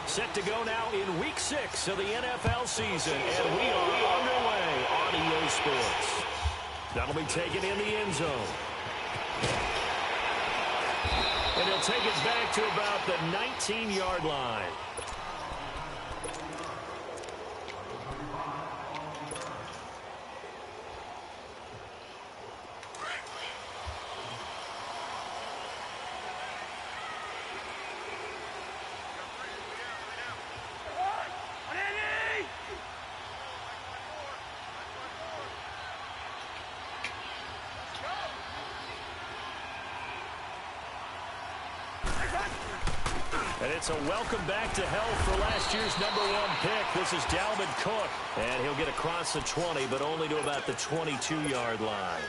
Set to go now in Week 6 of the NFL season, and we are underway on EA Sports. That'll be taken in the end zone. And he'll take it back to about the 19-yard line. And it's a welcome back to health for last year's #1 pick. This is Dalvin Cook. And he'll get across the 20, but only to about the 22-yard line.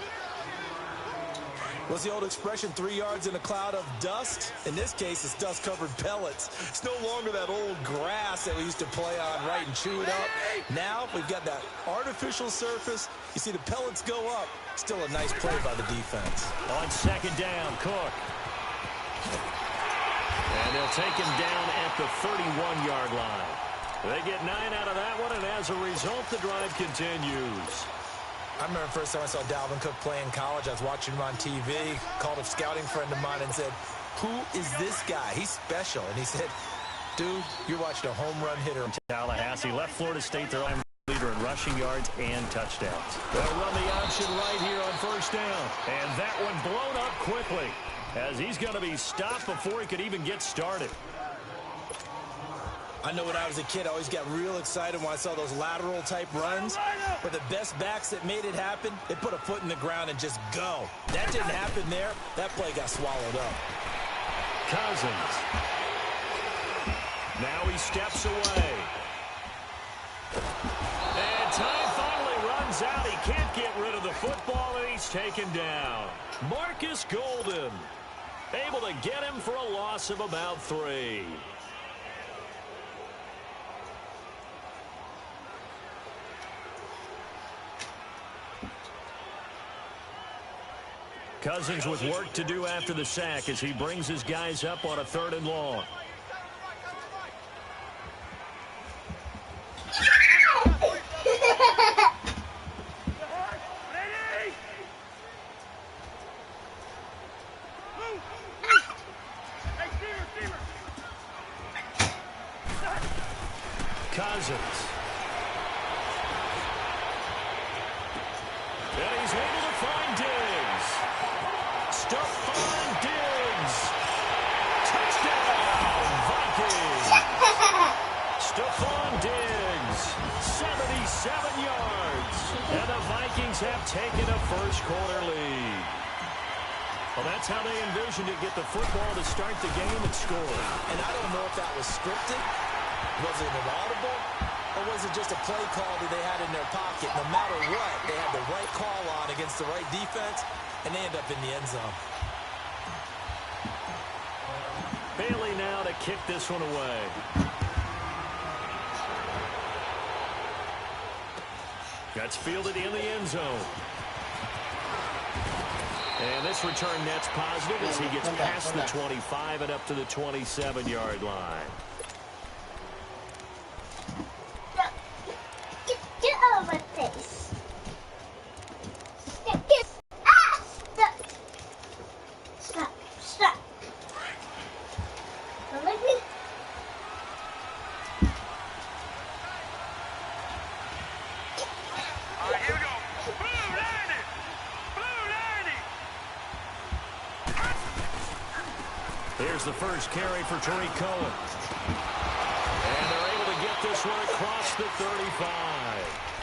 What's the old expression, 3 yards in a cloud of dust? In this case, it's dust-covered pellets. It's no longer that old grass that we used to play on, right, and chew it up. Now we've got that artificial surface. You see the pellets go up. Still a nice play by the defense. On second down, Cook. And they'll take him down at the 31-yard line. They get 9 out of that one, and as a result, the drive continues. I remember the first time I saw Dalvin Cook play in college. I was watching him on TV, called a scouting friend of mine and said, "Who is this guy? He's special." And he said, "Dude, you're watching a home run hitter." Tallahassee left Florida State their leader in rushing yards and touchdowns. They'll run the option right here on first down. And that one blown up quickly, as he's going to be stopped before he could even get started. I know when I was a kid, I always got real excited when I saw those lateral-type runs. But the best backs that made it happen, they put a foot in the ground and just go. That didn't happen there. That play got swallowed up. Cousins. Now he steps away. And time finally runs out. He can't get rid of the football, and he's taken down. Marcus Golden able to get him for a loss of about 3. Cousins with work to do after the sack as he brings his guys up on a 3rd and long. Cousins. And he's able to find Diggs. Stephon Diggs. Touchdown, Vikings. Stephon Diggs, 77 yards. And the Vikings have taken a first-quarter lead. Well, that's how they envisioned it, get the football to start the game and score. And I don't know if that was scripted. Was it an audible? Or was it just a play call that they had in their pocket? No matter what, they had the right call on against the right defense, and they end up in the end zone. Bailey now to kick this one away. That's fielded in the end zone. And this return net's positive as he gets past the 25 and up to the 27-yard line. Get over this. Stop. Stop. Don't let me. All right, here we go. Blue 90. Here's the first carry for Tariq Cohen. And they're able to get this one across the 35.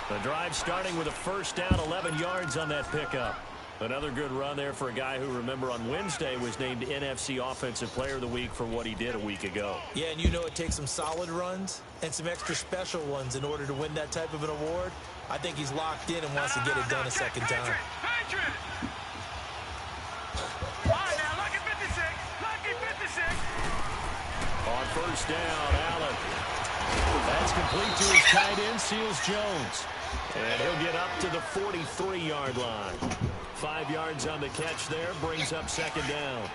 The drive starting with a first down, 11 yards on that pickup. Another good run there for a guy who, remember, on Wednesday was named NFC Offensive Player of the Week for what he did a week ago. Yeah, and you know it takes some solid runs and some extra special ones in order to win that type of an award. I think he's locked in and wants to get it done a second time. On first down, Allen. That's complete to his tight end, Seals Jones. And he'll get up to the 43-yard line. 5 yards on the catch there, brings up second down.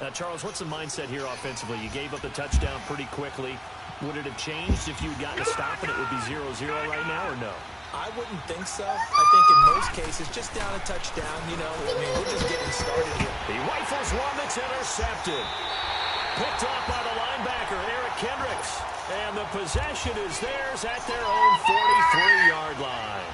Now, Charles, what's the mindset here offensively? You gave up the touchdown pretty quickly. Would it have changed if you'd gotten a stop and it would be 0-0 right now, or no? I wouldn't think so. I think in most cases, just down a touchdown, you know, I mean, we're just getting started here. He rifles one that's intercepted. Picked off by the linebacker, Eric Kendricks. And the possession is theirs at their own 43-yard line.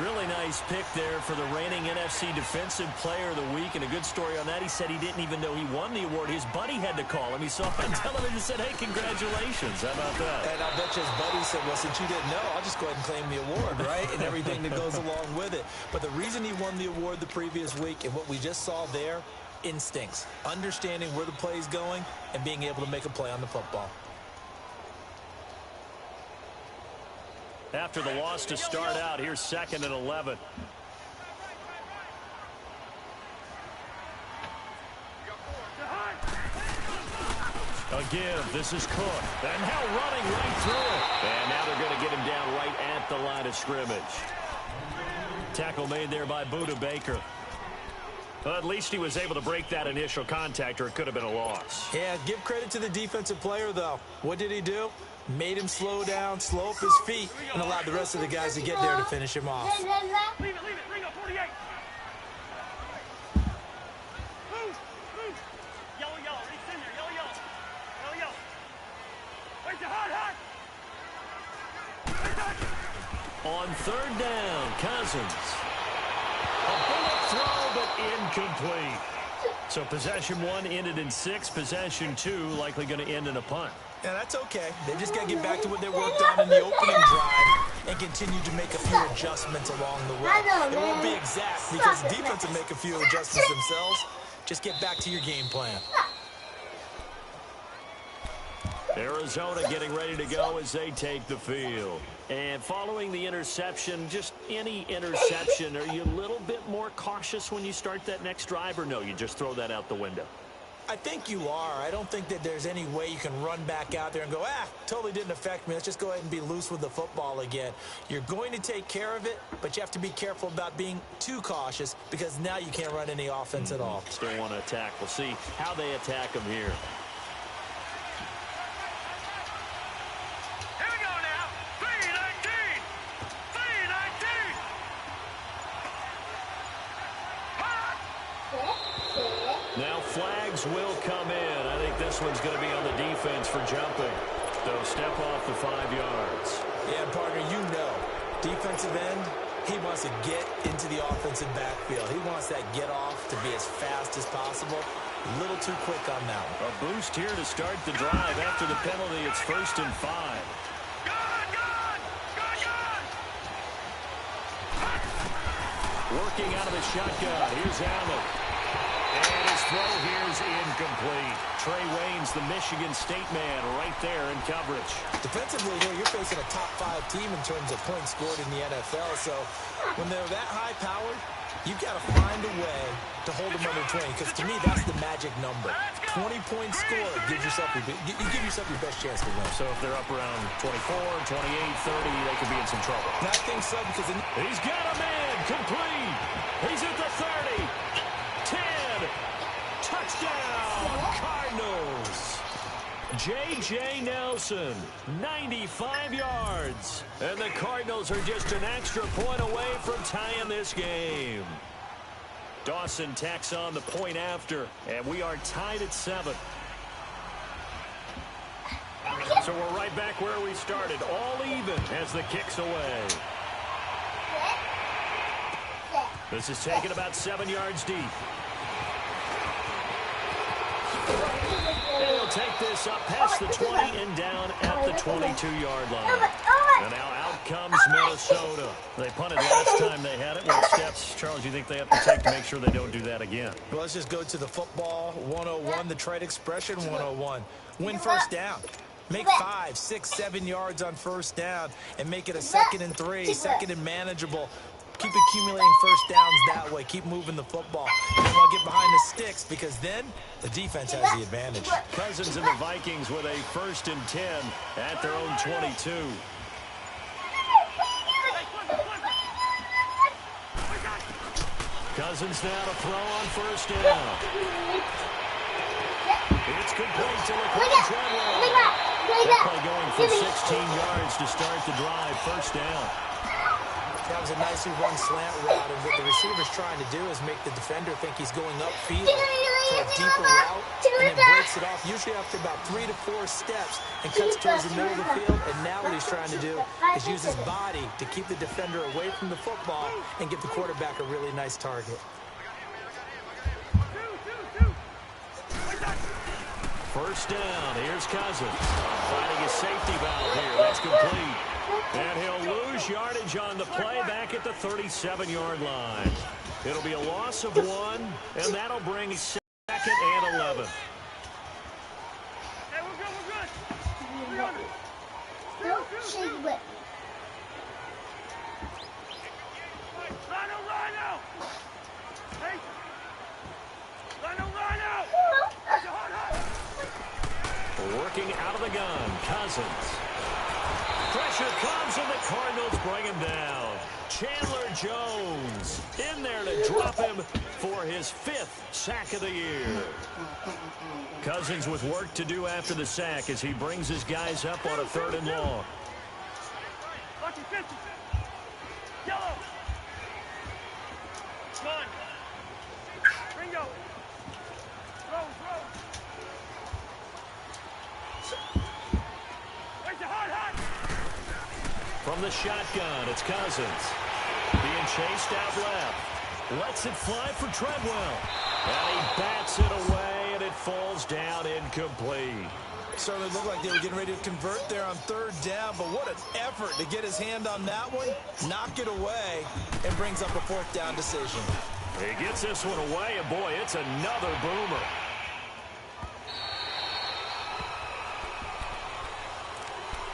Really nice pick there for the reigning NFC Defensive Player of the Week. And a good story on that, he said he didn't even know he won the award. His buddy had to call him. He saw it on television and said, hey, congratulations. How about that? And I bet you his buddy said, well, since you didn't know, I'll just go ahead and claim the award, right? And everything that goes along with it. But the reason he won the award the previous week and what we just saw there, instincts, understanding where the play is going and being able to make a play on the football. After the loss to start out, here's 2nd and 11. A give. This is Cook. And now running right through it. And now they're going to get him down right at the line of scrimmage. Tackle made there by Buda Baker. Well, at least he was able to break that initial contact, or it could have been a loss. Yeah, give credit to the defensive player, though. What did he do? Made him slow down, slow up his feet, and allowed the rest of the guys to get there to finish him off. Leave it. Bring up 48. Move. Yellow. It's in there. Yellow. Where's the hot? On 3rd down, Cousins. A bullet throw, but incomplete. So possession 1 ended in 6. Possession 2 likely going to end in a punt. Yeah, that's okay. They just got to get back to what they worked on in the opening drive and continue to make a few adjustments along the way. It won't be exact because the defense will make a few adjustments themselves. Just get back to your game plan. Arizona getting ready to go as they take the field. And following the interception, just any interception, are you a little bit more cautious when you start that next drive, or no, you just throw that out the window? I think you are. I don't think that there's any way you can run back out there and go, totally didn't affect me. Let's just go ahead and be loose with the football again. You're going to take care of it, but you have to be careful about being too cautious because now you can't run any offense at all. Still want to attack. We'll see how they attack them here. Here we go now. 3-19. Now flags will come in. I think this one's going to be on the defense for jumping. They'll step off the 5 yards. Yeah, partner, you know, defensive end, he wants to get into the offensive backfield. He wants that get off to be as fast as possible. A little too quick on that one. A boost here to start the drive. After the penalty, it's 1st and 5. Working out of the shotgun. Here's Allen. And his throw here is incomplete. Trey Waynes, the Michigan State man, right there in coverage. Defensively here, you're facing a top 5 team in terms of points scored in the NFL. So when they're that high-powered, you've got to find a way to hold them under 20. Because to me, that's the magic number. 20 points scored gives yourself give yourself your best chance to win. So if they're up around 24, 28, 30, they could be in some trouble. And I think so because he's got a man complete. He's at the 30. 10. Touchdown, Cardinals. J.J. Nelson, 95 yards. And the Cardinals are just an extra point away from tying this game. Dawson tacks on the point after, and we are tied at 7. So we're right back where we started, all even as the kick's away. This is taken about 7 yards deep. And he'll take this up past the 20 and down at the 22-yard line. And now out comes Minnesota. They punted last time they had it. What steps, Charles, you think they have to take to make sure they don't do that again? Well, let's just go to the football 101, the trade expression 101. Win first down. Make 5, 6, 7 yards on first down and make it a 2nd and 3, 2nd and manageable. Keep accumulating first downs that way. Keep moving the football. You don't want to get behind the sticks because then the defense has the advantage. Cousins and the Vikings with a 1st and 10 at their own 22. Cousins now to throw on first down. complete to Look Laquan at Treadwell. Look That at play going for 16 yards to start the drive. First down. That was a nicely run slant route, and what the receiver's trying to do is make the defender think he's going upfield for a deeper route, and then breaks it off, usually after about 3 to 4 steps, and cuts towards the middle of the field. And now what he's trying to do is use his body to keep the defender away from the football and give the quarterback a really nice target. First down. Here's Cousins. Finding his safety valve here. That's complete. And he'll lose yardage on the play back at the 37-yard line. It'll be a loss of 1, and that'll bring 2nd and 11. Hey, we're good. 300. Don't shake it. Rhino. Hey. Rhino. That's a hard. Working out of the gun. Cousins. Pressure comes, and the Cardinals bring him down. Chandler Jones in there to drop him for his 5th sack of the year. Cousins with work to do after the sack as he brings his guys up on a 3rd and long. Lucky 50. Yellow. One. Bingo. Throw. Where's the hot? From the shotgun, it's Cousins. Being chased out left. Lets it fly for Treadwell. And he bats it away, and it falls down incomplete. Certainly looked like they were getting ready to convert there on 3rd down, but what an effort to get his hand on that one, knock it away, and brings up a 4th down decision. He gets this one away, and boy, it's another boomer.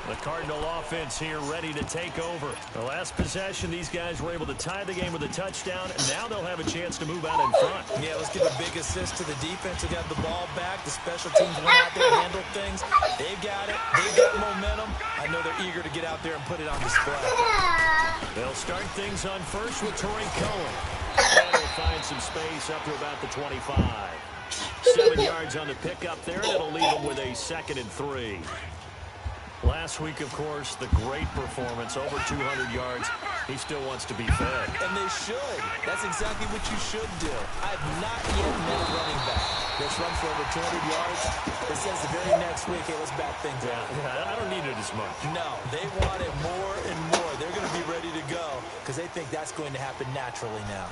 The Cardinal offense here ready to take over. The last possession, these guys were able to tie the game with a touchdown, and now they'll have a chance to move out in front. Yeah, let's give a big assist to the defense who got the ball back. The special teams went out there and handled things. They've got it. They've got momentum. I know they're eager to get out there and put it on display. They'll start things on first with Tariq Cohen. And he'll find some space up to about the 25. 7 yards on the pickup there, and it'll leave him with a 2nd and 3. Last week, of course, the great performance, over 200 yards. He still wants to be fed. And they should. That's exactly what you should do. I've not yet met a running back that's run for over 200 yards that says the very next week, hey, let's back things out. I don't need it as much. No, they want it more and more. They're going to be ready to go because they think that's going to happen naturally now.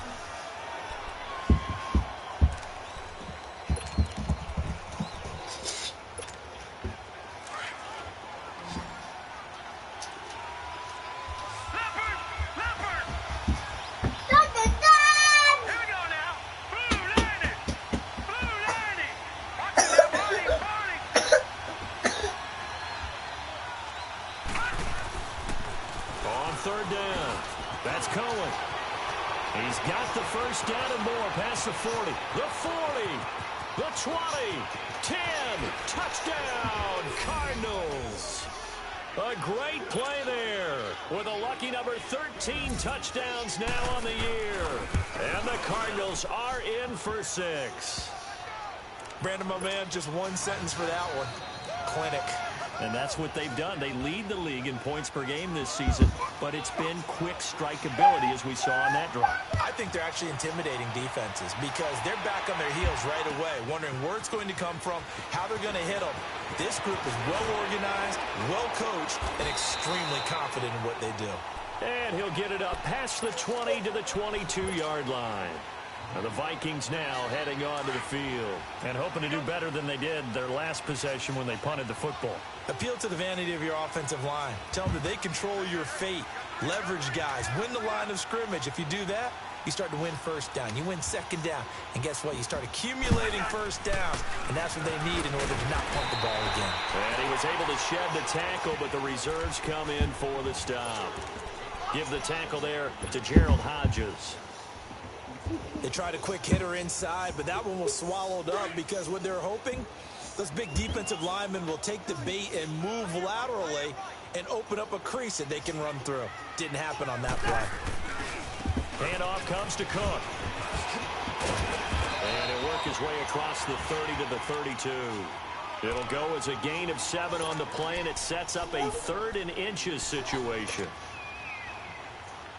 He's got the first down and more past the 40, the 40, the 20, 10, touchdown, Cardinals. A great play there with a lucky number 13 touchdowns now on the year. And the Cardinals are in for 6. Brandon, my man, just one sentence for that one. Clinic. And that's what they've done. They lead the league in points per game this season, but it's been quick strikeability as we saw on that drive. I think they're actually intimidating defenses because they're back on their heels right away, wondering where it's going to come from, how they're going to hit them. This group is well organized, well coached, and extremely confident in what they do. And he'll get it up past the 20 to the 22-yard line. Now the Vikings now heading on to the field and hoping to do better than they did their last possession when they punted the football. Appeal to the vanity of your offensive line. Tell them that they control your fate. Leverage guys. Win the line of scrimmage. If you do that, you start to win first down. You win second down. And guess what? You start accumulating first downs. And that's what they need in order to not punt the ball again. And he was able to shed the tackle, but the reserves come in for the stop. Give the tackle there to Gerald Hodges. They tried a quick hitter inside, but that one was swallowed up because what they're hoping, those big defensive linemen will take the bait and move laterally and open up a crease that they can run through. Didn't happen on that play. Handoff comes to Cook. And he'll work his way across the 30 to the 32. It'll go as a gain of 7 on the play, and it sets up a 3rd and inches situation.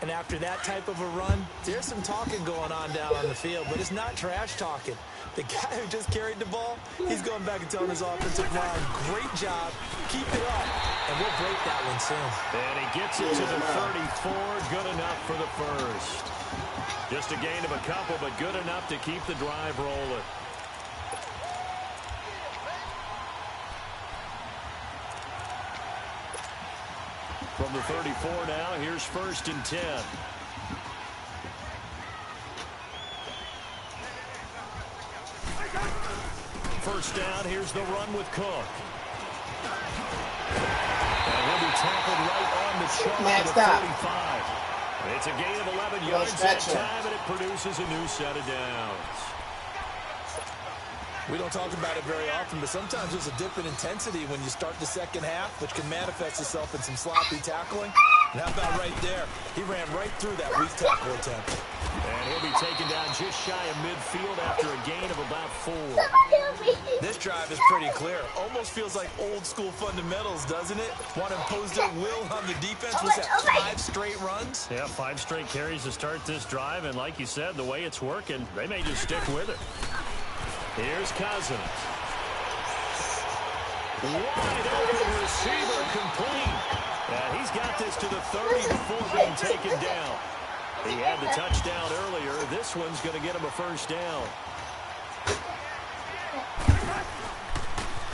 And after that type of a run, there's some talking going on down on the field, but it's not trash talking. The guy who just carried the ball, he's going back and telling his offensive line, great job, keep it up, and we'll break that one soon. And he gets it to the 34, good enough for the first. Just a gain of a couple, but good enough to keep the drive rolling. From the 34 now, here's 1st and 10. First down, here's the run with Cook. And he'll be tackled right on the chalk at the 35. It's a gain of 11 yards that time, and it produces a new set of downs. We don't talk about it very often, but sometimes there's a dip in intensity when you start the second half, which can manifest itself in some sloppy tackling. And how about right there? He ran right through that weak tackle attempt. And he'll be taken down just shy of midfield after a gain of about 4. This drive is pretty clear. Almost feels like old school fundamentals, doesn't it? Want to impose their will on the defense. Was that 5 straight runs? Yeah, 5 straight carries to start this drive, and like you said, the way it's working, they may just stick with it. Here's Cousins. Wide open receiver, complete. And he's got this to the 30 before being taken down. He had the touchdown earlier. This one's going to get him a first down.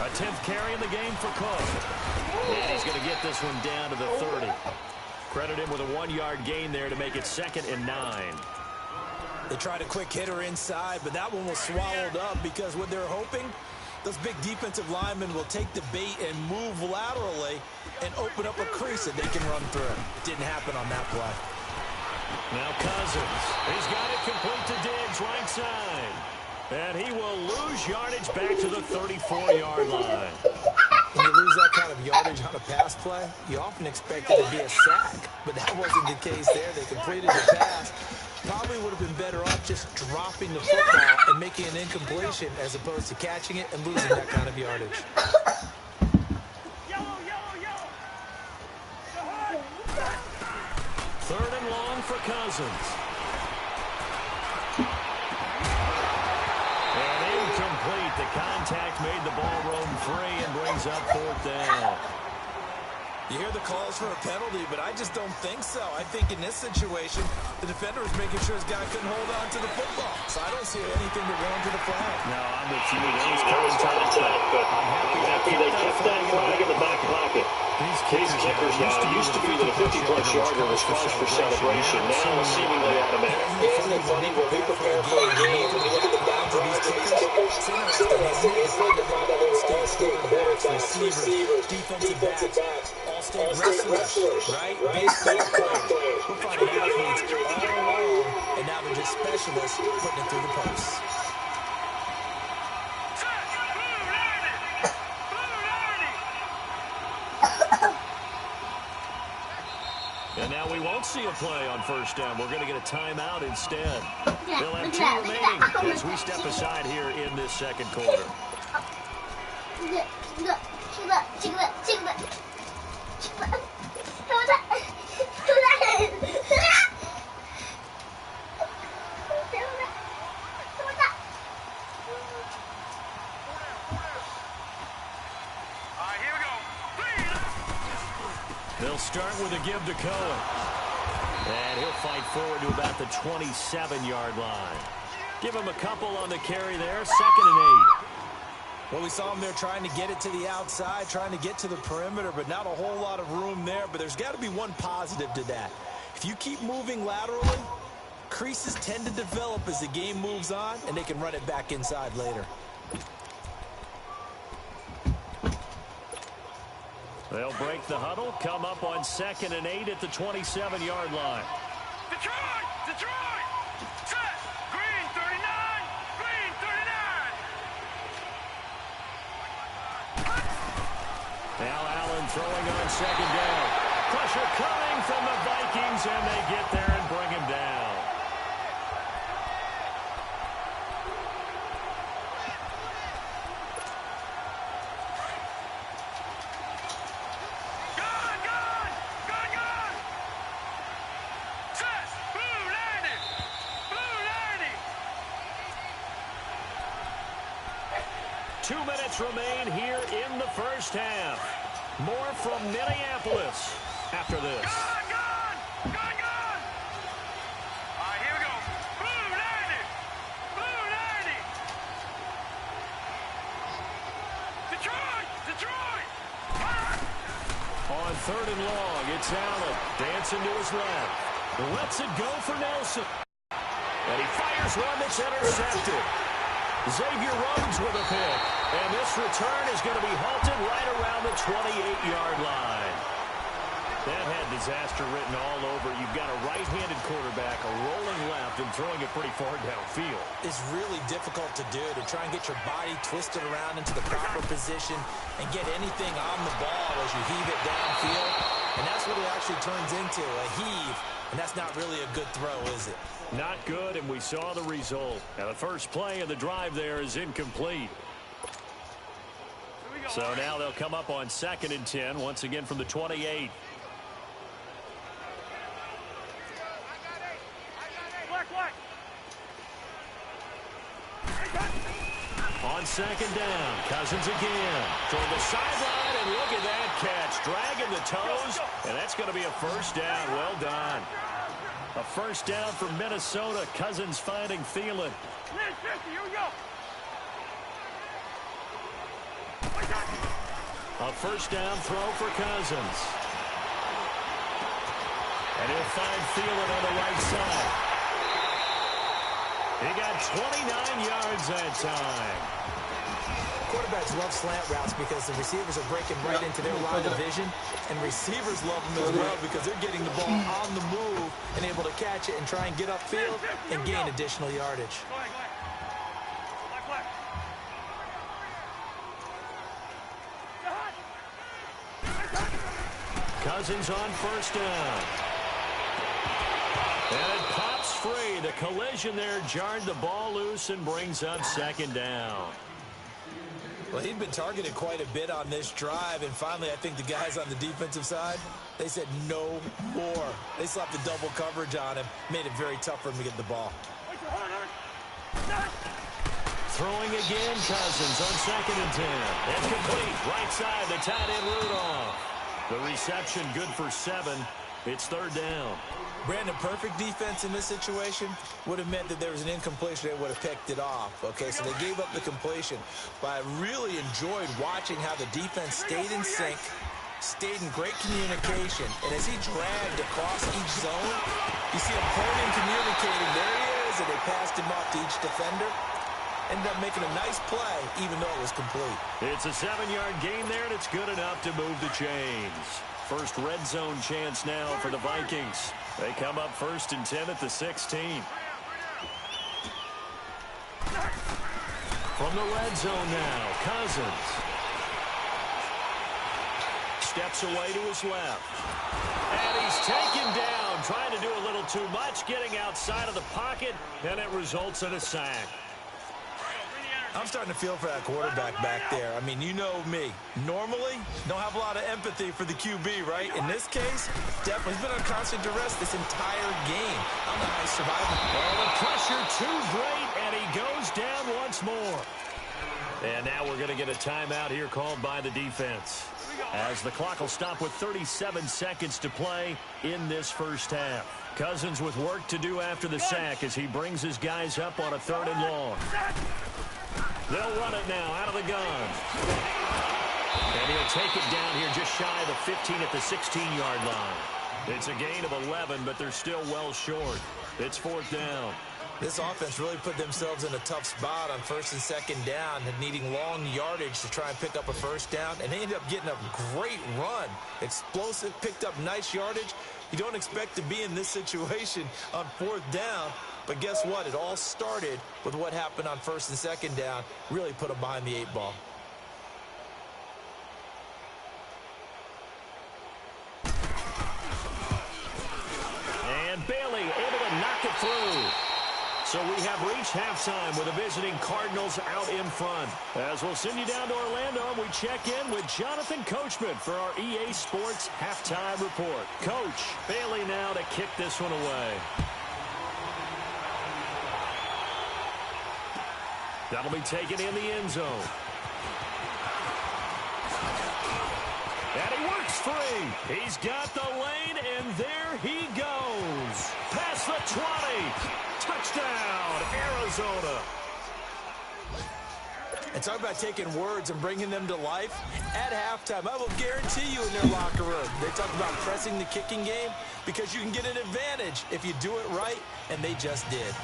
A 10th carry in the game for Cook. And he's going to get this one down to the 30. Credit him with a 1-yard gain there to make it 2nd and 9. They tried a quick hitter inside, but that one was swallowed up because what they're hoping, those big defensive linemen will take the bait and move laterally and open up a crease that they can run through. Didn't happen on that play. Now Cousins. He's got it complete to Diggs, right side. And he will lose yardage back to the 34-yard line. When you lose that kind of yardage on a pass play, you often expect it to be a sack. But that wasn't the case there. They completed the pass. Probably would have been better off just dropping the football and making an incompletion as opposed to catching it and losing that kind of yardage. Yellow, yellow, yellow. 3rd and long for Cousins. And incomplete. The contact made the ball roam free and brings up 4th down. You hear the calls for a penalty, but I just don't think so. I think in this situation, the defender was making sure his guy couldn't hold on to the football. So I don't see anything to warrant to the flag. No, I'm with you. There was contact, but I'm happy they kept that flag in the back pocket. These kickers now used to be the 50-plus yarder was cause for celebration. Now seemingly automatic. Isn't it funny when we prepare for a game and we look at the back of these kickers? It's interesting, isn't it? It's like about all-state quarterbacks, receivers, defensive backs, all-state wrestlers, right? Baseball players. We're finding athletes all along, and now they're just specialists putting it through the posts. And now we won't see a play on 1st down. We're going to get a timeout instead. They'll have 2 remaining as we step aside here in this 2nd quarter. They'll start with a give to Cohen. And he'll fight forward to about the 27-yard line. Give him a couple on the carry there. 2nd and 8. Well, we saw him there trying to get it to the outside, trying to get to the perimeter, but not a whole lot of room there. But there's got to be one positive to that. If you keep moving laterally, creases tend to develop as the game moves on, and they can run it back inside later. They'll break the huddle, come up on 2nd and 8 at the 27-yard line. Detroit! Detroit! Set! Green 39! Green 39! Now Allen throwing on 2nd down. Pressure coming from the Vikings, and they get there and bring him down. 2 minutes remain here in the first half. More from Minneapolis after this. Gone! All right, here we go. Blue 90! Blue 90! Detroit! On 3rd and long, it's Allen. Dancing to his left. Lets it go for Nelson. And he fires one that's intercepted. Xavier Rhodes with a pick. And this return is going to be halted right around the 28-yard line. That had disaster written all over. You've got a right-handed quarterback, a rolling left, and throwing it pretty far downfield. It's really difficult to do, to try and get your body twisted around into the proper position and get anything on the ball as you heave it downfield. And that's what it actually turns into, a heave. And that's not really a good throw, is it? Not good, and we saw the result. Now, the first play of the drive there is incomplete. So now they'll come up on 2nd and 10, once again from the 28. On 2nd down, Cousins again. Toward the sideline, and look at that catch. Dragging the toes, and that's going to be a first down. Well done. A first down for Minnesota. Cousins finding Thielen. A first down throw for Cousins. And he'll find Thielen on the right side. He got 29 yards that time. Quarterbacks love slant routes because the receivers are breaking right into their line of vision, and receivers love them as well because they're getting the ball on the move and able to catch it and try and get upfield and gain additional yardage. Cousins on first down. And it pops free. The collision there jarred the ball loose and brings up 2nd down. Well, he'd been targeted quite a bit on this drive, and finally I think the guys on the defensive side, they said no more. They slapped the double coverage on him, made it very tough for him to get the ball. Throwing again, Cousins on 2nd and 10. It's complete. Right side, the tight end Rudolph. The reception good for 7. It's 3rd down. Brandon, perfect defense in this situation would have meant that there was an incompletion. They would have picked it off. Okay, so they gave up the completion. But I really enjoyed watching how the defense stayed in sync, stayed in great communication. And as he dragged across each zone, you see him holding, communicating. There he is, and they passed him off to each defender. Ended up making a nice play, even though it was complete. It's a 7-yard gain there, and it's good enough to move the chains. First red zone chance now for the Vikings. They come up 1st and 10 at the 16. From the red zone now, Cousins. Steps away to his left. And he's taken down, trying to do a little too much, getting outside of the pocket, and it results in a sack. I'm starting to feel for that quarterback back there. I mean, you know me. Normally, don't have a lot of empathy for the QB, right? In this case, definitely. He's been on constant duress this entire game. I don't know how he's surviving. Oh, the pressure too great, and he goes down once more. And now we're going to get a timeout here called by the defense, as the clock will stop with 37 seconds to play in this first half. Cousins with work to do after the sack as he brings his guys up on a 3rd and long. They'll run it now out of the gun. And he'll take it down here just shy of the 15 at the 16-yard line. It's a gain of 11, but they're still well short. It's 4th down. This offense really put themselves in a tough spot on 1st and 2nd down, and needing long yardage to try and pick up a first down, and they ended up getting a great run. Explosive, picked up nice yardage. You don't expect to be in this situation on 4th down, but guess what? It all started with what happened on 1st and 2nd down. Really put them behind the 8 ball. And Bailey able to knock it through. So we have reached halftime with the visiting Cardinals out in front. As we'll send you down to Orlando, we check in with Jonathan Coachman for our EA Sports Halftime Report. Coach, Bailey now to kick this one away. That'll be taken in the end zone. free. He's got the lane, and there he goes. Past the 20. Touchdown, Arizona. And talk about taking words and bringing them to life. At halftime, I will guarantee you in their locker room, they talk about pressing the kicking game because you can get an advantage if you do it right, and they just did.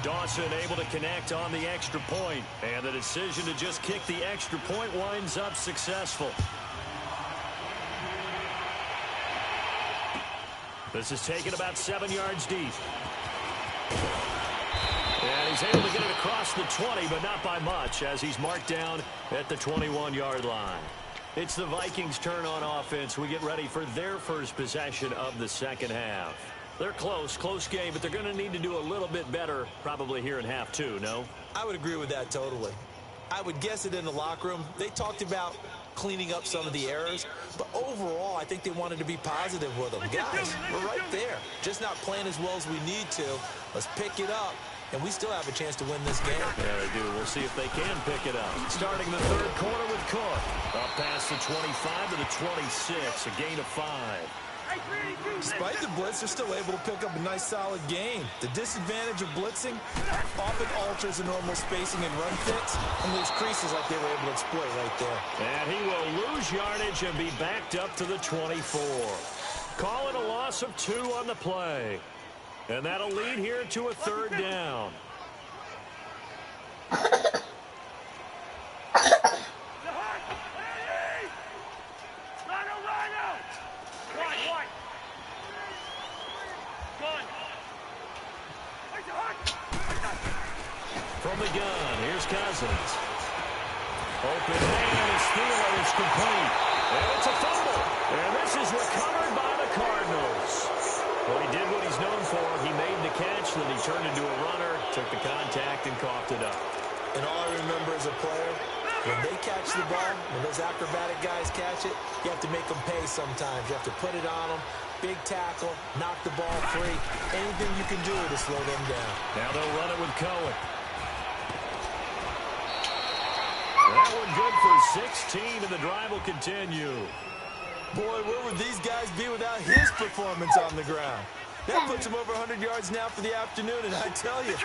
Dawson able to connect on the extra point, and the decision to just kick the extra point winds up successful. This is taken about 7 yards deep. And he's able to get it across the 20, but not by much, as he's marked down at the 21-yard line. It's the Vikings' turn on offense. We get ready for their first possession of the second half. They're close game, but they're going to need to do a little bit better probably here in half two, no? I would agree with that totally. I would guess it in the locker room. They talked about cleaning up some of the errors, but overall, I think they wanted to be positive with them. Guys, we're right there. Just not playing as well as we need to. Let's pick it up, and we still have a chance to win this game. Yeah, they do. We'll see if they can pick it up. Starting the third quarter with Cook. Up past the 25 to the 26, a gain of 5. Despite the blitz, they're still able to pick up a nice, solid gain. The disadvantage of blitzing often alters the normal spacing and run fits and leaves creases like they were able to exploit right there. And he will lose yardage and be backed up to the 24. Call it a loss of 2 on the play. And that'll lead here to a third down. From the gun, here's Cousins. Open man, his steal is complete. And it's a fumble. And this is recovered by the Cardinals. Well, he did what he's known for. He made the catch, then he turned into a runner, took the contact, and coughed it up. And all I remember as a player, when they catch the ball, when those acrobatic guys catch it, you have to make them pay sometimes. You have to put it on them. Big tackle, knock the ball free. Anything you can do to slow them down. Now they'll run it with Cohen. That one good for 16, and the drive will continue. Boy, where would these guys be without his performance on the ground? That puts him over 100 yards now for the afternoon, and I tell you,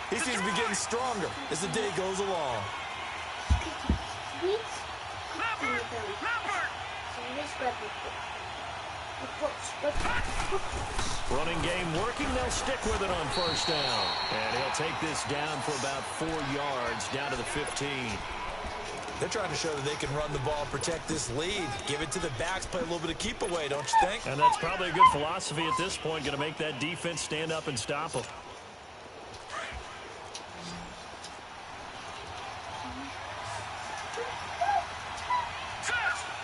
he seems to be getting stronger as the day goes along. Running game working. They'll stick with it on first down. And he'll take this down for about 4 yards, down to the 15. They're trying to show that they can run the ball, protect this lead. Give it to the backs, play a little bit of keep away, don't you think? And that's probably a good philosophy at this point, going to make that defense stand up and stop them.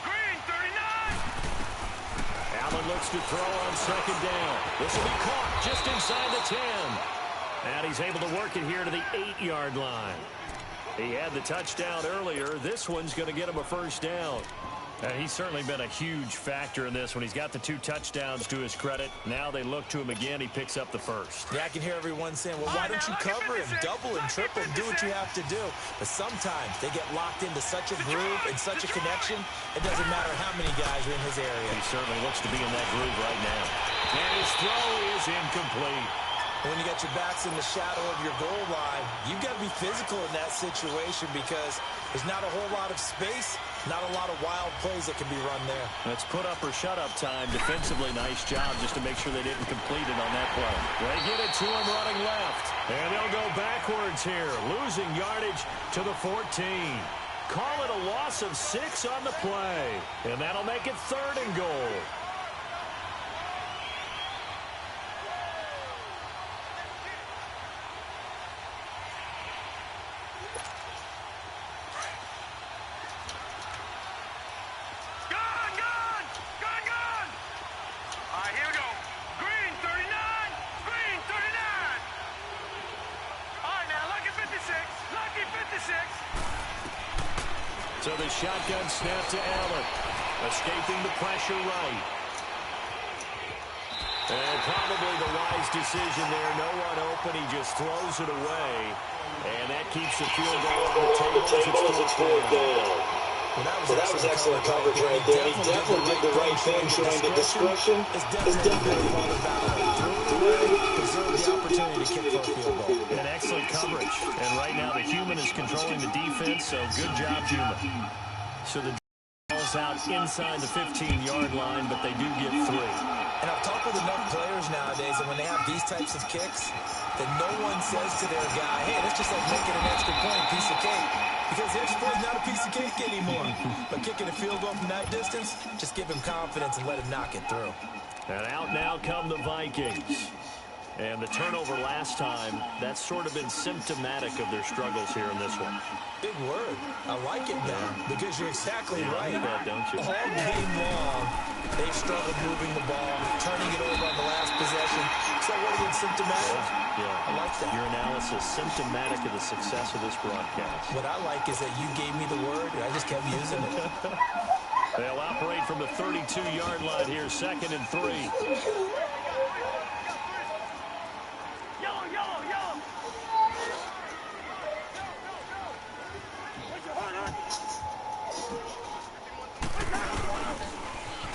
Green, 39. Allen looks to throw on second down. This will be caught just inside the 10. And he's able to work it here to the 8-yard line. He had the touchdown earlier. This one's going to get him a first down. He's certainly been a huge factor in this one. He's got the 2 touchdowns to his credit. Now they look to him again. He picks up the first. Yeah, I can hear everyone saying, well, why don't you cover him? Double and triple and do what you have to do. But sometimes they get locked into such a groove and such a connection, it doesn't matter how many guys are in his area. He certainly looks to be in that groove right now. And his throw is incomplete. When you got your backs in the shadow of your goal line, you've got to be physical in that situation because there's not a whole lot of space, not a lot of wild plays that can be run there. That's put up or shut up time. Defensively, nice job just to make sure they didn't complete it on that play. They get it to him running left. And they'll go backwards here, losing yardage to the 14. Call it a loss of 6 on the play. And that'll make it 3rd and goal. So the shotgun snap to Allen. Escaping the pressure right. And probably the wise decision there. No one open. He just throws it away. And that keeps the field goal on the table as it's 4th down. Well, that was excellent coverage right there. He definitely did the right thing, showing the discretion is definitely part of the battle. Preserve the opportunity to kick for a field goal. An excellent coverage. And right now the human is controlling the defense, so good job, human. So the ball's out inside the 15-yard line, but they do get 3. And I've talked with enough players nowadays that when they have these types of kicks, that no one says to their guy, hey, that's just like making an extra point, piece of cake. Because the extra point is not a piece of cake anymore. But kicking a field goal from that distance, just give him confidence and let him knock it through. And out now come the Vikings. And the turnover last time, that's sort of been symptomatic of their struggles here in this one. Big word. I like it now because you're exactly right. You like that, don't you? All game long, they've struggled moving the ball, turning it over on the last possession. So what is it, symptomatic? Yeah. I like that. Your analysis, symptomatic of the success of this broadcast. What I like is that you gave me the word, and I just kept using it. They'll operate from the 32-yard line here, 2nd and 3.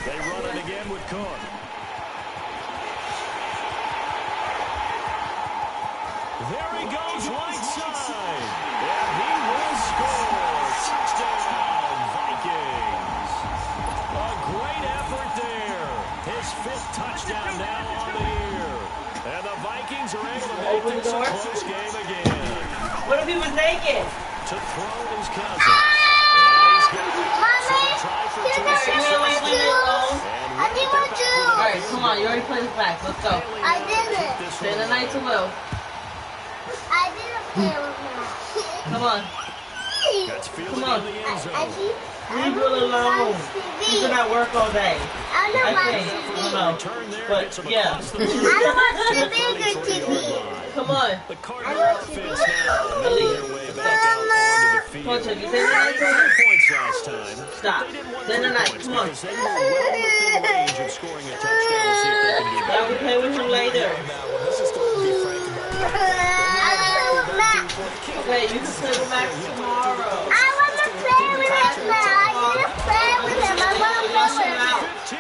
They run it again with Cook. There he goes, right side. And he will score. Touchdown, Vikings. A great effort there. His 5th touchdown now on the year. And the Vikings are able to make this a close game again. What if he was naked? To throw his cousin. And he's got it. So they try for 2 success. I didn't want to. All right, come on. You already played this back. Let's go. I didn't. Say the night to Will. I didn't play with him. Come on. That's fielded Come on. in the end zone. Leave Will alone. He's been at work all day. I don't watch Okay. TV. No. Return there, But, gets him yeah. across the I don't watch TV or TV. Come on. The Cardinals offense now making their way back out onto the field. Come on, Chuck. You say the They night to had Will? points last time. Stop. They didn't want Say the 3 night. points Come on. because they were well within range of scoring a touchdown. We'll see if they can do I that. will play with you later. Now, let's just go and be frank about it. I play with Max. Okay, you can play with Max tomorrow. I want to play with him now. I need to play with him. I want to play with him. 15.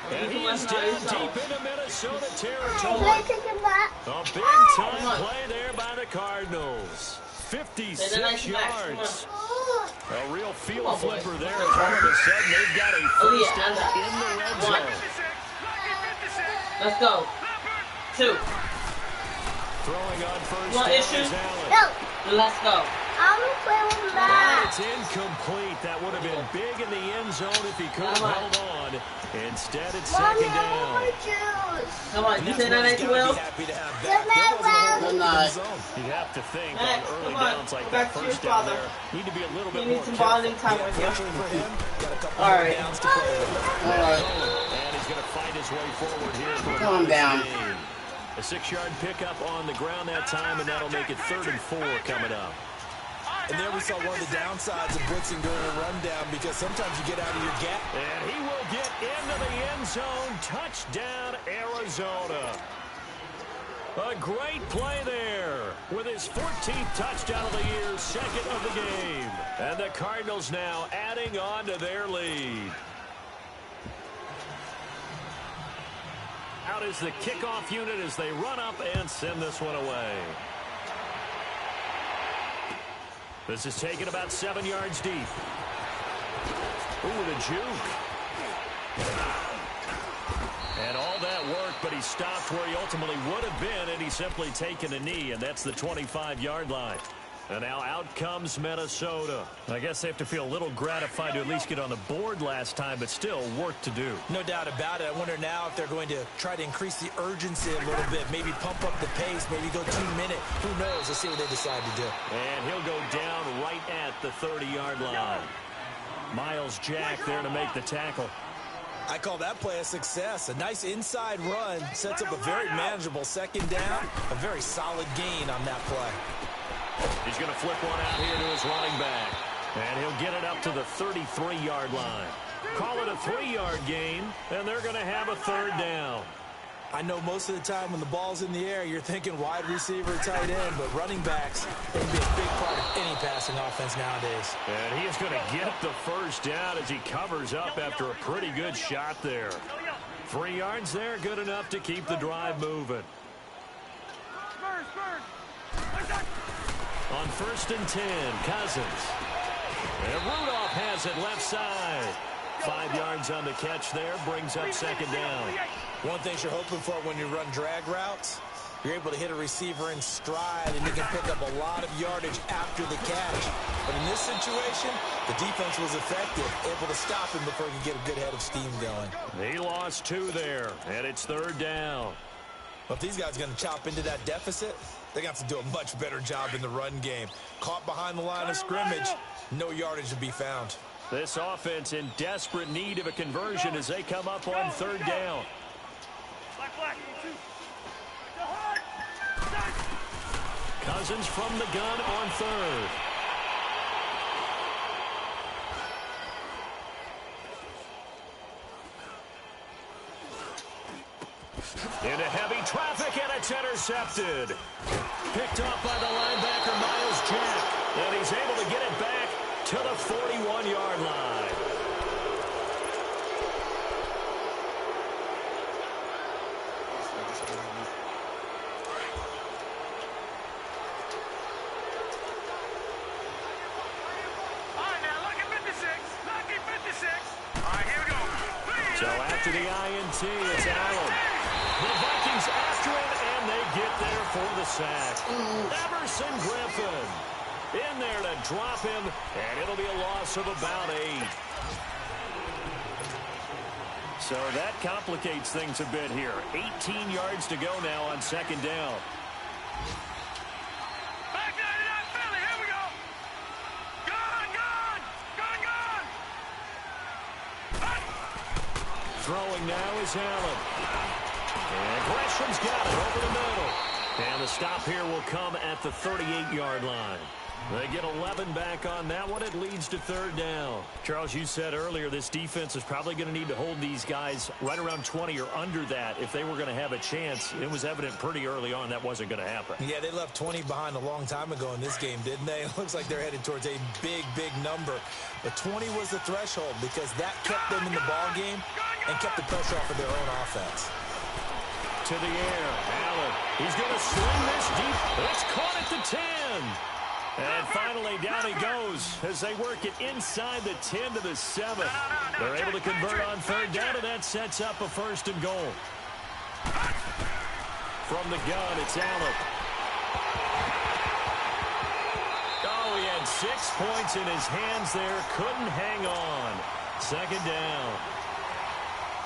And he is down deep into Minnesota Can territory. I take him back? A big-time play there by the Cardinals. 56 yards. A real field flipper there. All of a sudden, they've got a first down in the red zone. Let's go. 2. Throwing on first Want down issue? is Allen. No. Let's go. I want to play with And Max. it's incomplete. That would have been big in the end zone if he could have held on. Instead, it's Mommy, second I down. want to choose. Come on, you say that night to Will? Happy to have Good night, Will. that. There wasn't a whole lot in the zone. You'd have to think Max, on early come on. downs like Go that back to your first down father. there, need to be a little You bit need more some careful. bonding time with you. Fortunately for him, got a couple All more right. downs to play with. And he's going to fight his way forward here. For Calm down. A 6-yard pickup on the ground that time, and that'll make it 3rd and 4 coming up. And there we saw one of the downsides of blitzing during a rundown because sometimes you get out of your gap. And he will get into the end zone. Touchdown, Arizona. A great play there with his 14th touchdown of the year, 2nd of the game. And the Cardinals now adding on to their lead. Out is the kickoff unit as they run up and send this one away. This is taken about 7 yards deep. Ooh, the juke. And all that work, but he stopped where he ultimately would have been, and he's simply taken a knee, and that's the 25-yard line. And now out comes Minnesota. I guess they have to feel a little gratified to at least get on the board last time, but still work to do. No doubt about it. I wonder now if they're going to try to increase the urgency a little bit, maybe pump up the pace, maybe go 2-minute. Who knows? Let's see what they decide to do. And he'll go down right at the 30-yard line. Miles Jack there to make the tackle. I call that play a success. A nice inside run sets up a very manageable 2nd down. A very solid gain on that play. He's going to flip one out here to his running back. And he'll get it up to the 33-yard line. Call it a 3-yard gain, and they're going to have a 3rd down. I know most of the time when the ball's in the air, you're thinking wide receiver, tight end, but running backs can be a big part of any passing offense nowadays. And he is going to get the first down as he covers up after a pretty good shot there. 3 yards there, good enough to keep the drive moving. On 1st and 10, Cousins. And Rudolph has it left side. 5 yards on the catch there, brings up 2nd down. One thing you're hoping for when you run drag routes, you're able to hit a receiver in stride, and you can pick up a lot of yardage after the catch. But in this situation, the defense was effective, able to stop him before he could get a good head of steam going. He lost 2 there, and it's 3rd down. Well, if these guys are going to chop into that deficit, they're going to have to do a much better job in the run game. Caught behind the line of scrimmage, no yardage to be found. This offense in desperate need of a conversion as they come up on 3rd down. Cousins from the gun on 3rd. Into heavy traffic, and it's intercepted. Picked off by the linebacker, Miles Jack. And he's able to get it back to the 41-yard line. So after the INT, it's Allen. The Vikings after him, and they get there for the sack. Emerson Griffin in there to drop him, and it'll be a loss of about 8. So that complicates things a bit here. 18 yards to go now on 2nd down. Throwing now is Allen. And Gresham's got it over the middle. And the stop here will come at the 38-yard line. They get 11 back on that one. It leads to 3rd down. Charles, you said earlier this defense is probably going to need to hold these guys right around 20 or under that if they were going to have a chance. It was evident pretty early on that wasn't going to happen. Yeah, they left 20 behind a long time ago in this game, didn't they? It looks like they're headed towards a big, big number. But 20 was the threshold because that kept them in the ball game and kept the pressure off of their own offense. To the air, Allen. He's going to swing this deep. It's caught at the 10. And finally, down he goes as they work it inside the 10 to the 7. They're able to convert on 3rd down, and that sets up a 1st and goal. From the gun, it's Allen. Oh, he had 6 points in his hands there. Couldn't hang on. 2nd down.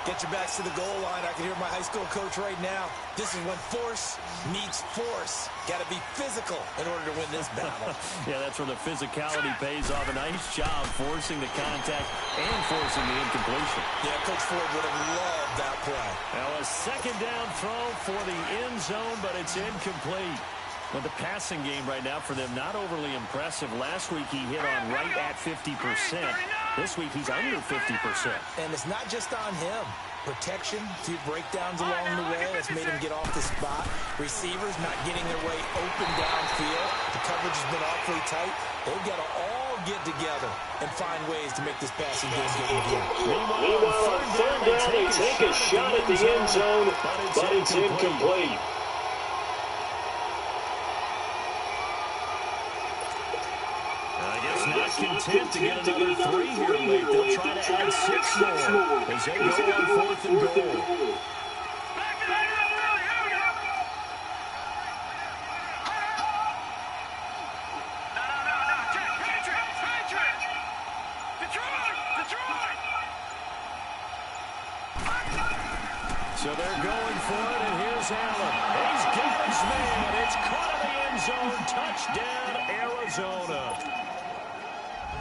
Get your backs to the goal line. I can hear my high school coach right now. This is when force meets force. Got to be physical in order to win this battle. Yeah, that's where the physicality pays off. A nice job forcing the contact and forcing the incompletion. Yeah, Coach Ford would have loved that play. Now a 2nd down throw for the end zone, but it's incomplete. Well, the passing game right now for them, not overly impressive. Last week he hit on right at 50%. This week he's under 50%. And it's not just on him. Protection, a few breakdowns along the way. That's made him get off the spot. Receivers not getting their way open downfield. The coverage has been awfully tight. They've got to all get together and find ways to make this passing game get in gear. Meanwhile, on 3rd down, they take a shot at the end zone, but it's incomplete. Not content to get another 3 here late. They'll try to add 6 more as they go on 4th and goal. So they're going for it, and here's Allen. He's got his man. It's caught in the end zone. Touchdown, Arizona.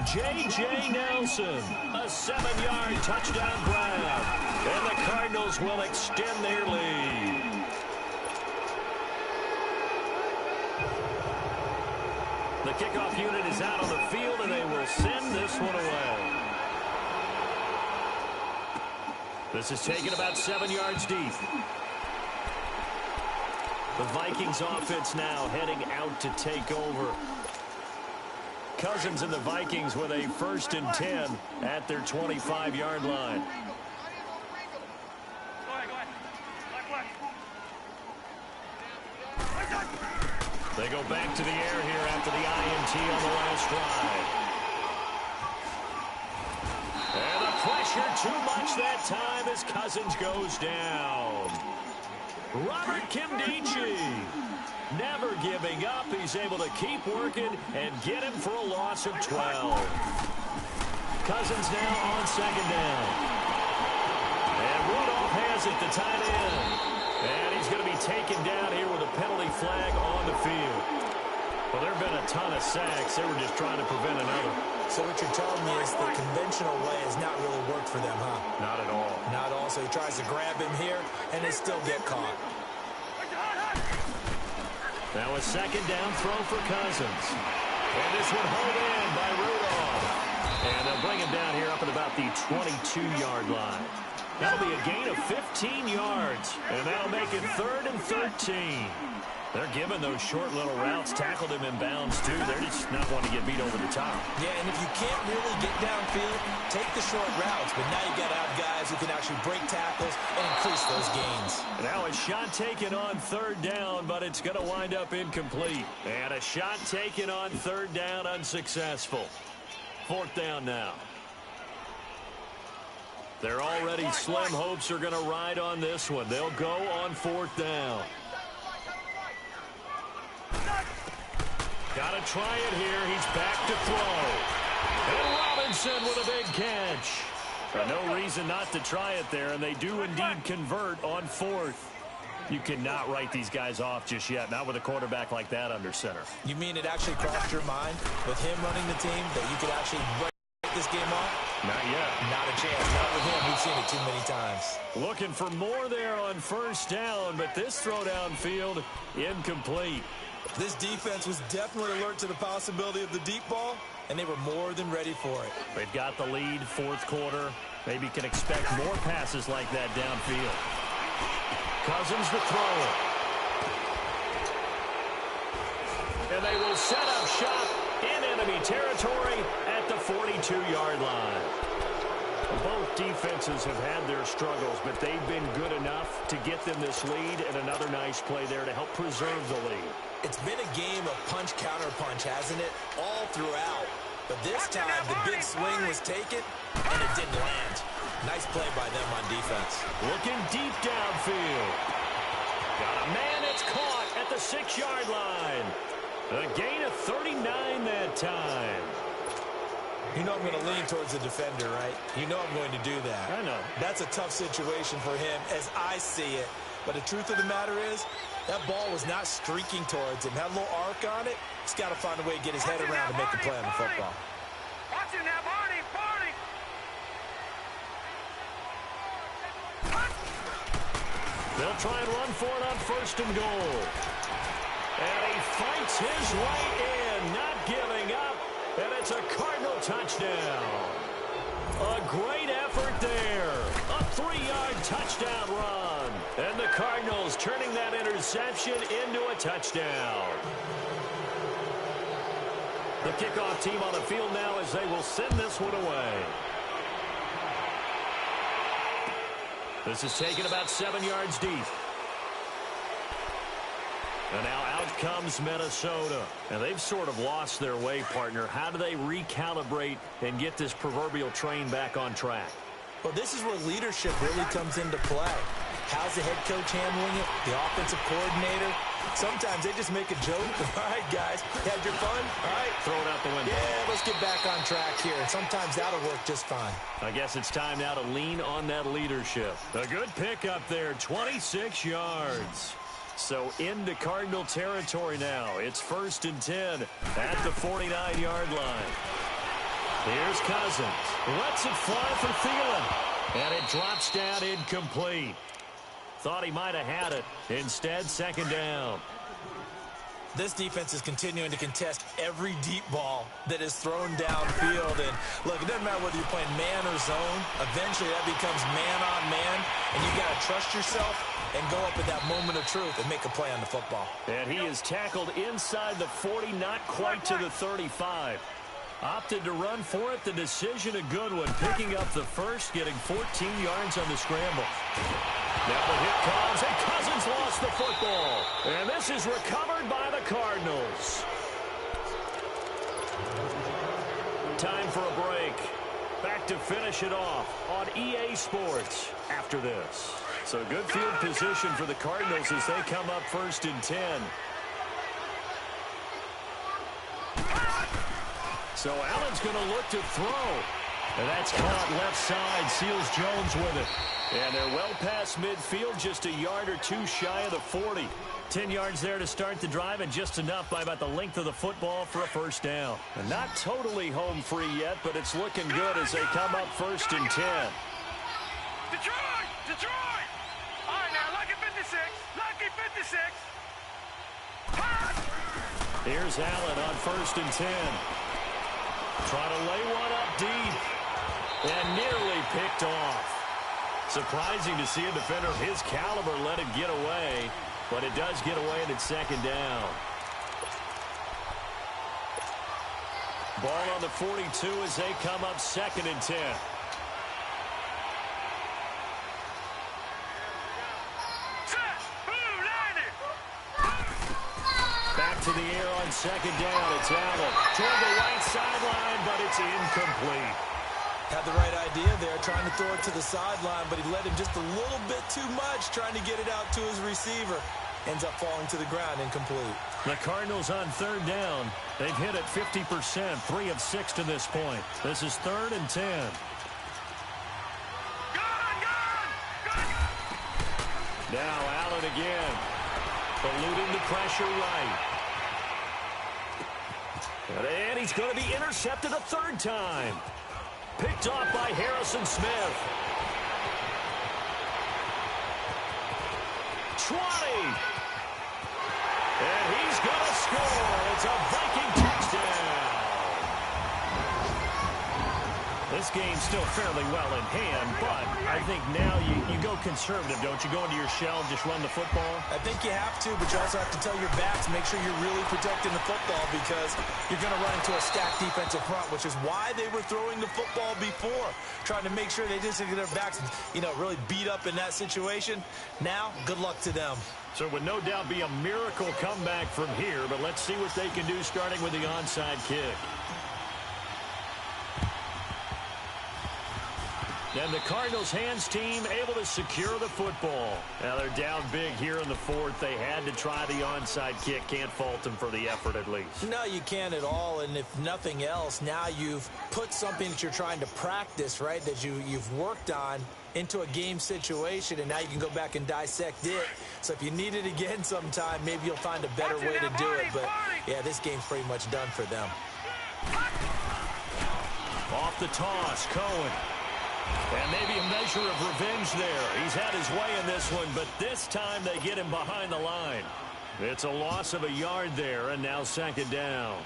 J.J. Nelson, a 7-yard touchdown grab. And the Cardinals will extend their lead. The kickoff unit is out on the field, and they will send this one away. This is taken about 7 yards deep. The Vikings offense now heading out to take over. Cousins and the Vikings with a 1st and 10 at their 25-yard line. They go back to the air here after the INT on the last drive. And the pressure too much that time as Cousins goes down. Robert Kimdichie never giving up. He's able to keep working and get him for a loss of 12. Cousins now on 2nd down. And Rudolph has it, the tight end. And he's going to be taken down here with a penalty flag on the field. Well, there have been a ton of sacks. They were just trying to prevent another. So what you're telling me is the conventional way has not really worked for them, huh? Not at all. Not at all. So he tries to grab him here, and they still get caught. Now a 2nd down throw for Cousins. And this one held in by Rudolph. And they'll bring him down here up at about the 22-yard line. That'll be a gain of 15 yards. And that'll make it 3rd and 13. They're giving those short little routes. Tackled him in bounds, too. They're just not wanting to get beat over the top. Yeah, and if you can't really get downfield, take the short routes. But now you got to have guys who can actually break tackles and increase those gains. Now a shot taken on 3rd down, but it's going to wind up incomplete. And a shot taken on 3rd down, unsuccessful. 4th down now. Their already slim hopes are going to ride on this one. They'll go on 4th down. Got to try it here. He's back to throw. And Robinson with a big catch. No reason not to try it there, and they do indeed convert on 4th. You cannot write these guys off just yet, not with a quarterback like that under center. You mean it actually crossed your mind with him running the team that you could actually break this game off? Not yet. Not a chance. Not with him. We've seen it too many times. Looking for more there on 1st down, but this throw downfield incomplete. This defense was definitely alert to the possibility of the deep ball, and they were more than ready for it. They've got the lead, 4th quarter. Maybe can expect more passes like that downfield. Cousins the thrower. And they will set up shop in enemy territory at the 42-yard line. Both defenses have had their struggles, but they've been good enough to get them this lead, and another nice play there to help preserve the lead. It's been a game of punch-counter-punch, hasn't it? All throughout. But this time, the big swing was taken, and it didn't land. Nice play by them on defense. Looking deep downfield. Got a man that's caught at the 6-yard line. A gain of 39 that time. You know I'm going to lean towards the defender, right? You know I'm going to do that. I know. That's a tough situation for him as I see it. But the truth of the matter is, that ball was not streaking towards him. Had a little arc on it. He's got to find a way to get his head around and make a play on the football. Watch him now, Barney! Barney! They'll try and run for it on 1st and goal. And he fights his way in, not giving up. And it's a Cardinal touchdown. A great effort there. A 3-yard touchdown run. And the Cardinals turning that interception into a touchdown. The kickoff team on the field now as they will send this one away. This is taken about 7 yards deep. And now out comes Minnesota. And they've sort of lost their way, partner. How do they recalibrate and get this proverbial train back on track? Well, this is where leadership really comes into play. How's the head coach handling it? The offensive coordinator? Sometimes they just make a joke. All right, guys, had your fun? All right. Throw it out the window. Yeah, let's get back on track here. And sometimes that'll work just fine. I guess it's time now to lean on that leadership. A good pickup there, 26 yards. So into Cardinal territory now. It's 1st and 10 at the 49-yard line. Here's Cousins. Lets it fly for Thielen. And it drops down incomplete. Thought he might have had it. Instead, 2nd down. This defense is continuing to contest every deep ball that is thrown downfield. And look, it doesn't matter whether you're playing man or zone. Eventually, that becomes man on man. And you got to trust yourself and go up at that moment of truth and make a play on the football. And he is tackled inside the 40, not quite to the 35. Opted to run for it. The decision a good one. Picking up the first, getting 14 yards on the scramble. Now the hit comes, and Cousins lost the football. And this is recovered by the Cardinals. Time for a break. Back to finish it off on EA Sports after this. So good field position for the Cardinals as they come up 1st and 10. So Allen's going to look to throw. And that's caught left side. Seals Jones with it. And they're well past midfield, just a yard or two shy of the 40. 10 yards there to start the drive, and just enough by about the length of the football for a first down. And not totally home free yet, but it's looking good as they come up 1st and 10. Detroit! Detroit! All right, now, lucky 56. Lucky 56. Here's Allen on 1st and 10. Try to lay one up deep. And nearly picked off. Surprising to see a defender of his caliber let it get away. But it does get away, and it's 2nd down. Ball on the 42 as they come up 2nd and 10. Back to the air on 2nd down. It's Allen toward the right sideline, but it's incomplete. Had the right idea there, trying to throw it to the sideline, but he let him just a little bit too much, trying to get it out to his receiver. Ends up falling to the ground, incomplete. The Cardinals on 3rd down. They've hit it 50%, 3 of 6 to this point. This is 3rd and 10. Now Allen again, eluding the pressure right. And he's going to be intercepted a 3rd time. Picked off by Harrison Smith. 20. And he's going to score. It's a Viking touchdown. This game's still fairly well in hand, but I think now you go conservative, don't you? Go into your shell and just run the football? I think you have to, but you also have to tell your backs, make sure you're really protecting the football because you're going to run into a stacked defensive front, which is why they were throwing the football before, trying to make sure they didn't get their backs, really beat up in that situation. Now, good luck to them. So it would no doubt be a miracle comeback from here, but let's see what they can do starting with the onside kick. And the Cardinals hands team able to secure the football. Now they're down big here in the 4th. They had to try the onside kick. Can't fault them for the effort at least. No, you can't at all. And if nothing else, now you've put something that you're trying to practice, right, that you've worked on into a game situation, and now you can go back and dissect it. So if you need it again sometime, maybe you'll find a better way to do it. But, yeah, this game's pretty much done for them. Off the toss, Cohen. And maybe a measure of revenge there. He's had his way in this one, but this time they get him behind the line. It's a loss of a yard there, and now 2nd down.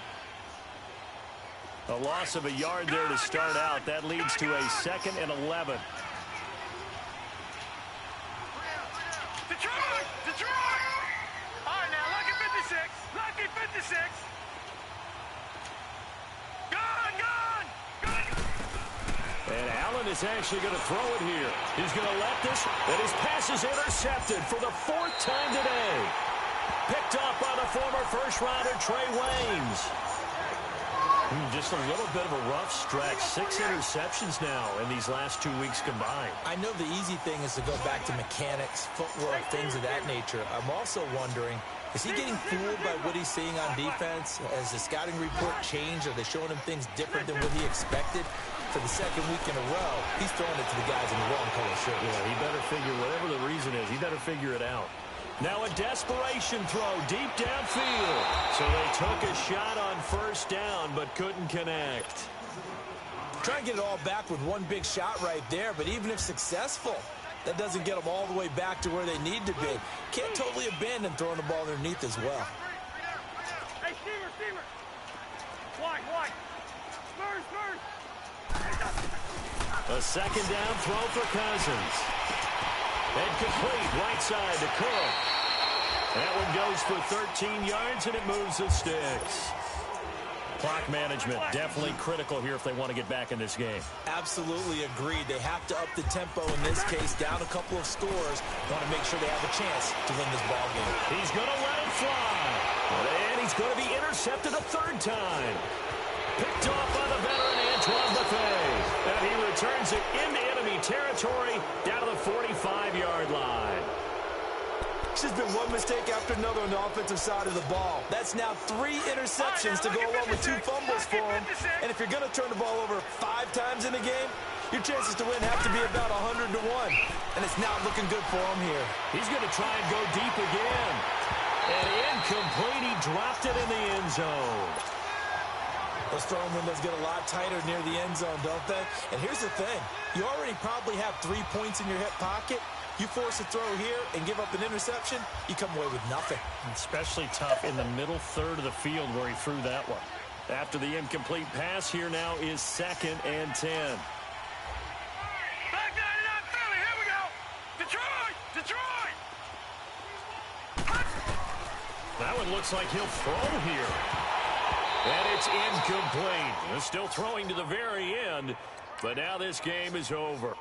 A loss of a yard there to start out. That leads to a 2nd and 11. Detroit! Detroit! All right, now, lucky 56. Lucky 56. And Allen is actually going to throw it here. He's going to let this, and his pass is intercepted for the 4th time today. Picked up by the former first-rounder Trey Waynes. Just a little bit of a rough stretch. 6 interceptions now in these last 2 weeks combined. I know the easy thing is to go back to mechanics, footwork, things of that nature. I'm also wondering, is he getting fooled by what he's seeing on defense? Has the scouting report changed? Are they showing him things different than what he expected? For the 2nd week in a row, he's throwing it to the guys in the wrong color shirt. Yeah, he better figure, whatever the reason is, he better figure it out. Now a desperation throw deep downfield. So they took a shot on 1st down, but couldn't connect. Trying to get it all back with one big shot right there, but even if successful, that doesn't get them all the way back to where they need to be. Can't totally abandon throwing the ball underneath as well. Hey, Steamer! Wide! A 2nd down throw for Cousins. And complete right side to Cook. That one goes for 13 yards, and it moves the sticks. Clock management definitely critical here if they want to get back in this game. Absolutely agreed. They have to up the tempo in this case, down a couple of scores. Want to make sure they have a chance to win this ball game. He's going to let it fly. And he's going to be intercepted a third time. Picked off by the veteran Antoine Buffet. And he returns it into enemy territory down to the 45-yard line. It's just been one mistake after another on the offensive side of the ball. That's now 3 interceptions to go along with 2 fumbles for him. And if you're going to turn the ball over 5 times in the game, your chances to win have to be about 100 to 1. And it's not looking good for him here. He's going to try and go deep again. And incomplete. He dropped it in the end zone. Those throwing windows get a lot tighter near the end zone, don't they? And here's the thing. You already probably have 3 points in your hip pocket. You force a throw here and give up an interception, you come away with nothing. Especially tough in the middle third of the field where he threw that one. After the incomplete pass, here now is 2nd and 10. Back 99 Philly, here we go. Detroit, Detroit. That one looks like he'll throw here. And it's incomplete. Still throwing to the very end, but now this game is over.